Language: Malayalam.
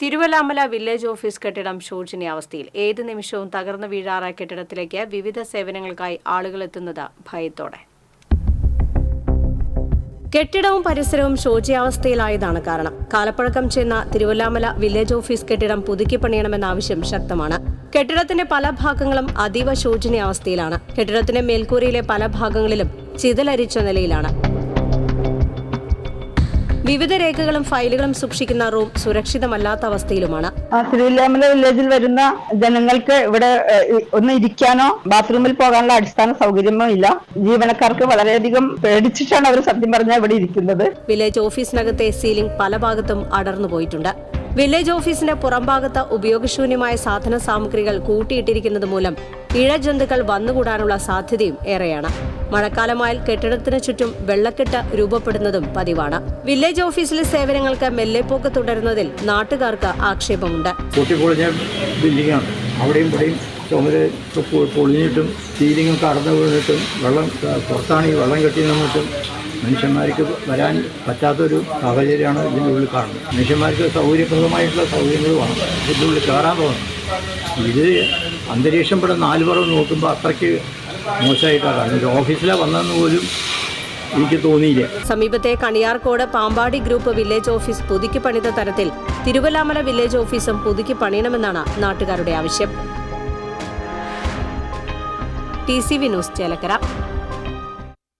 തിരുവല്ലാമല വില്ലേജ് ഓഫീസ് കെട്ടിടം ശോചനീയാവസ്ഥയിൽ. ഏത് നിമിഷവും തകർന്നു വീഴാറായ കെട്ടിടത്തിലേക്ക് വിവിധ സേവനങ്ങൾക്കായി ആളുകൾ എത്തുന്നത് ഭയത്തോടെ. കെട്ടിടവും പരിസരവും ശോച്യാവസ്ഥയിലായതാണ് കാരണം. കാലപ്പഴക്കം ചെന്ന തിരുവല്ലാമല വില്ലേജ് ഓഫീസ് കെട്ടിടം പുതുക്കി പണിയണമെന്ന ആവശ്യം ശക്തമാണ്. കെട്ടിടത്തിന്റെ പല ഭാഗങ്ങളും അതീവ ശോചനീയാവസ്ഥയിലാണ്. കെട്ടിടത്തിന്റെ മേൽക്കൂരയിലെ പല ഭാഗങ്ങളിലും ചിതലരിച്ച നിലയിലാണ്. വിവിധ രേഖകളും ഫയലുകളും സൂക്ഷിക്കുന്ന റൂം സുരക്ഷിതമല്ലാത്ത അവസ്ഥയിലുമാണ്. തിരുവല്ലാമല വില്ലേജിൽ വരുന്ന ജനങ്ങൾക്ക് ഇവിടെ ഒന്ന് ഇരിക്കാനോ ബാത്റൂമിൽ പോകാനുള്ള അടിസ്ഥാന സൗകര്യമോ ഇല്ല. ജീവനക്കാർക്ക് വളരെയധികം പേടിച്ചിട്ടാണ് അവർ സത്യം പറഞ്ഞാൽ ഇവിടെ ഇരിക്കുന്നത്. വില്ലേജ് ഓഫീസിനകത്തെ സീലിംഗ് പല ഭാഗത്തും അടർന്നുപോയിട്ടുണ്ട്. വില്ലേജ് ഓഫീസിന്റെ പുറംഭാഗത്ത് ഉപയോഗശൂന്യമായ സാധന സാമഗ്രികൾ കൂട്ടിയിട്ടിരിക്കുന്നത് മൂലം ഇഴജന്തുക്കൾ വന്നുകൂടാനുള്ള സാധ്യതയും ഏറെയാണ്. മഴക്കാലമായാൽ കെട്ടിടത്തിന് ചുറ്റും വെള്ളക്കെട്ട് രൂപപ്പെടുന്നതും പതിവാണ്. വില്ലേജ് ഓഫീസിലെ സേവനങ്ങൾക്ക് മെല്ലെപ്പോക്ക് തുടരുന്നതിൽ നാട്ടുകാർക്ക് ആക്ഷേപമുണ്ട്. അവിടെയും ഇവിടെയും ചുമര് പൊളിഞ്ഞിട്ടും സീലിംഗ് കടന്നു വീണിട്ടും വെള്ളം കെട്ടി നിന്നിട്ടും മനുഷ്യന്മാർക്ക് വരാൻ പറ്റാത്തൊരു സാഹചര്യമാണ് ഇതിൻ്റെ ഉള്ളിൽ കാണുന്നത്. മനുഷ്യന്മാർക്ക് സൗകര്യപ്രദമായിട്ടുള്ള സൗകര്യങ്ങൾ വേണം, ഇതിൻ്റെ ഉള്ളിൽ കയറാൻ തോന്നും. ഇത് അന്തരീക്ഷം ഇവിടെ 4 പുറം നോക്കുമ്പോൾ അത്രയ്ക്ക് മോശമായിട്ടാണ് കാണുന്നത്. ഒരു ഓഫീസിലാണ് വന്നതെന്ന് പോലും എനിക്ക് തോന്നിയില്ല. സമീപത്തെ Kaniyarkode Pampady group village office പുതുക്കി പണിത തരത്തിൽ തിരുവല്ലാമല വില്ലേജ് ഓഫീസും പുതുക്കി പണിയണമെന്നാണ് നാട്ടുകാരുടെ ആവശ്യം. TCV news Chelakkara.